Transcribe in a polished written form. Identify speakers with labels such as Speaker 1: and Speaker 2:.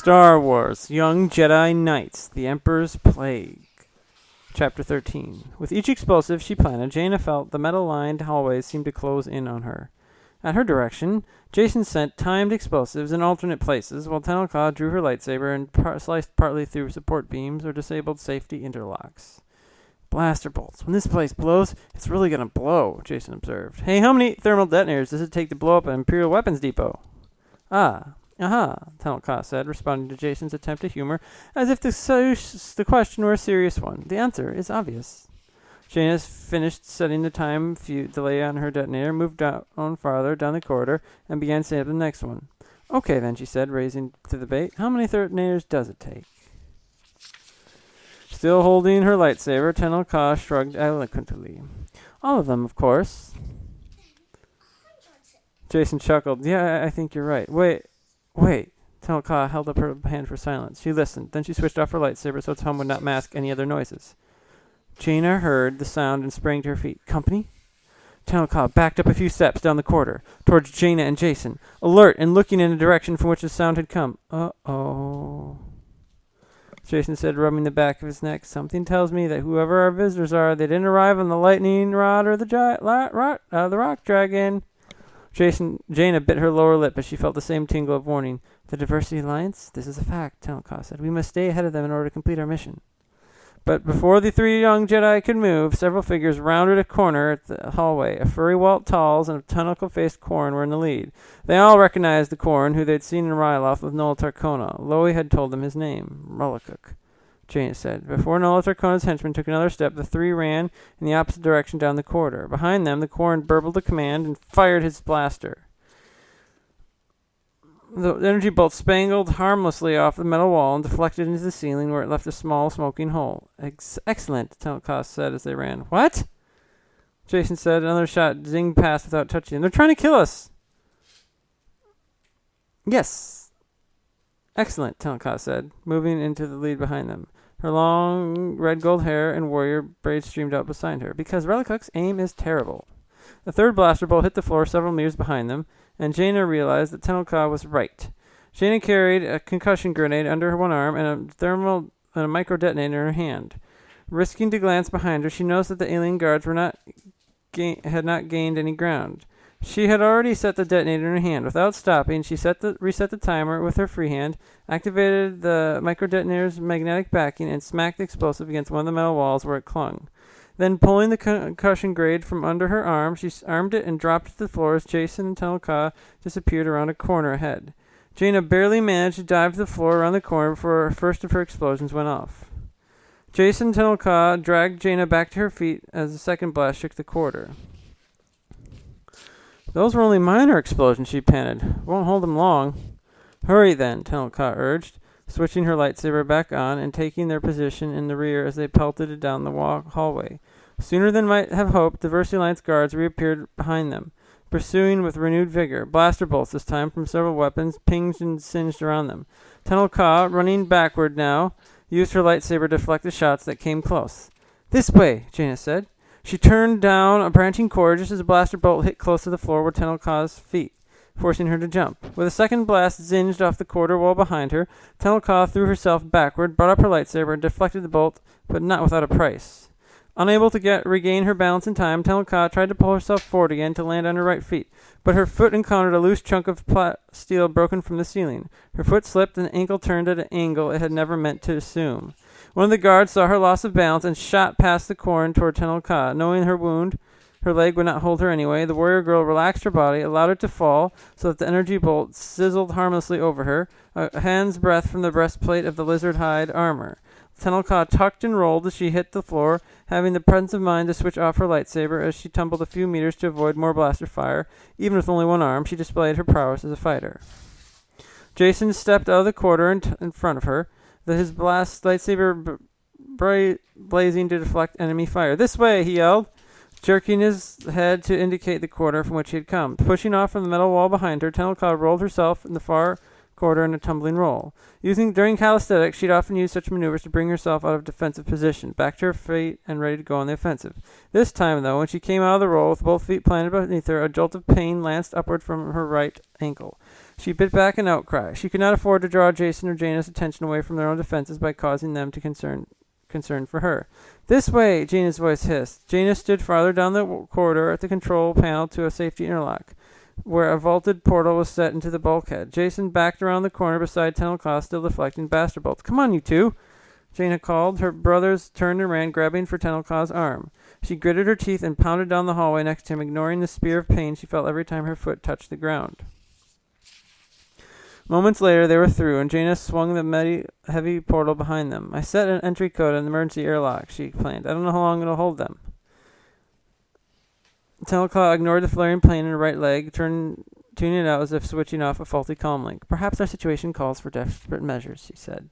Speaker 1: Star Wars, Young Jedi Knights, The Emperor's Plague. Chapter 13. With each explosive she planted, Jaina felt the metal-lined hallways seem to close in on her. At her direction, Jason sent timed explosives in alternate places, while Tenelka drew her lightsaber and sliced partly through support beams or disabled safety interlocks. Blaster bolts. When this place blows, it's really gonna blow, Jason observed. Hey, how many thermal detonators does it take to blow up an Imperial weapons depot? Aha, Tenelka said, responding to Jason's attempt at humor, as if the question were a serious one. The answer is obvious. Jaina finished setting the time delay on her detonator, moved down farther down the corridor, and began setting up the next one. Okay, then, she said, raising to the bait. How many detonators does it take? Still holding her lightsaber, Tenelka shrugged eloquently. All of them, of course. Jason chuckled. Yeah, I think you're right. Wait. Tenelka held up her hand for silence. She listened. Then she switched off her lightsaber so its hum would not mask any other noises. Jaina heard the sound and sprang to her feet. Company? Tenelka backed up a few steps down the corridor, towards Jaina and Jason, alert and looking in the direction from which the sound had come. Uh-oh, Jason said, rubbing the back of his neck. Something tells me that whoever our visitors are, they didn't arrive on the lightning rod or the rock dragon. Jaina bit her lower lip as she felt the same tingle of warning. The Diversity Alliance? This is a fact, Tenelka said. We must stay ahead of them in order to complete our mission. But before the three young Jedi could move, several figures rounded a corner at the hallway. A furry Walt Talls and a tentacle-faced Corrin were in the lead. They all recognized the Corrin, who they'd seen in Ryloth with Nola Tarcona. Loey had told them his name, Rullakuk, Jaina said. Before Nola Tarcona's henchmen took another step, the three ran in the opposite direction down the corridor. Behind them, the Corrin burbled a command and fired his blaster. The energy bolt spangled harmlessly off the metal wall and deflected into the ceiling, where it left a small smoking hole. Excellent, Tenelka said as they ran. What? Jason said. Another shot zinged past without touching him. They're trying to kill us. Yes. Excellent, Tenelka said, moving into the lead behind them. Her long red gold hair and warrior braids streamed out beside her. Because Rullakuk's aim is terrible. The third blaster bolt hit the floor several meters behind them, and Jaina realized that Tenelka was right. Jaina carried a concussion grenade under her one arm and a micro detonator in her hand. Risking to glance behind her, she noticed that the alien guards had not gained any ground. She had already set the detonator in her hand. Without stopping, she reset the timer with her free hand, activated the micro detonator's magnetic backing, and smacked the explosive against one of the metal walls where it clung. Then, pulling the concussion grenade from under her arm, she armed it and dropped it to the floor as Jason and Tenelka disappeared around a corner ahead. Jaina barely managed to dive to the floor around the corner before the first of her explosions went off. Jason and Tenelka dragged Jaina back to her feet as the second blast shook the corridor. Those were only minor explosions, she panted. Won't hold them long. Hurry then, Tenelka urged, switching her lightsaber back on and taking their position in the rear as they pelted down the hallway. Sooner than might have hoped, Diversity Alliance guards reappeared behind them, pursuing with renewed vigor. Blaster bolts, this time from several weapons, pinged and singed around them. Tenelka, running backward now, used her lightsaber to deflect the shots that came close. This way, Jaina said. She turned down a branching corridor just as a blaster bolt hit close to the floor where Tenelka's feet, forcing her to jump. With a second blast zinged off the corridor wall behind her, Tenelka threw herself backward, brought up her lightsaber, and deflected the bolt, but not without a price. Unable to regain her balance in time, Tenelka tried to pull herself forward again to land on her right feet, but her foot encountered a loose chunk of steel broken from the ceiling. Her foot slipped and the ankle turned at an angle it had never meant to assume. One of the guards saw her loss of balance and shot past the Corrin toward Tenelka. Knowing her wound, her leg would not hold her anyway, the warrior girl relaxed her body, allowed her to fall, so that the energy bolt sizzled harmlessly over her, a hand's breadth from the breastplate of the lizard hide armor. Tenelka tucked and rolled as she hit the floor, having the presence of mind to switch off her lightsaber as she tumbled a few meters to avoid more blaster fire. Even with only one arm, she displayed her prowess as a fighter. Jason stepped out of the corridor in front of her, his lightsaber blazing to deflect enemy fire. This way, he yelled, jerking his head to indicate the corridor from which he had come. Pushing off from the metal wall behind her, Tenelka rolled herself in the far corridor in a tumbling roll. During calisthenics, she'd often use such maneuvers to bring herself out of defensive position, back to her feet and ready to go on the offensive. This time, though, when she came out of the roll with both feet planted beneath her, a jolt of pain lanced upward from her right ankle. She bit back an outcry. She could not afford to draw Jason or Jana's attention away from their own defenses by causing them to concern for her. This way, Jana's voice hissed. Jana stood farther down the corridor at the control panel to a safety interlock, where a vaulted portal was set into the bulkhead. Jason backed around the corner beside Tenelclaw, still deflecting blaster bolts. Come on, you two, Jana called. Her brothers turned and ran, grabbing for Tenelclaw's arm. She gritted her teeth and pounded down the hallway next to him, ignoring the spear of pain she felt every time her foot touched the ground. Moments later, they were through, and Jaina swung the heavy portal behind them. I set an entry code on the emergency airlock, she explained. I don't know how long it'll hold them. Tenelclaw ignored the flaring pain in her right leg, tuning it out as if switching off a faulty comm link. Perhaps our situation calls for desperate measures, she said.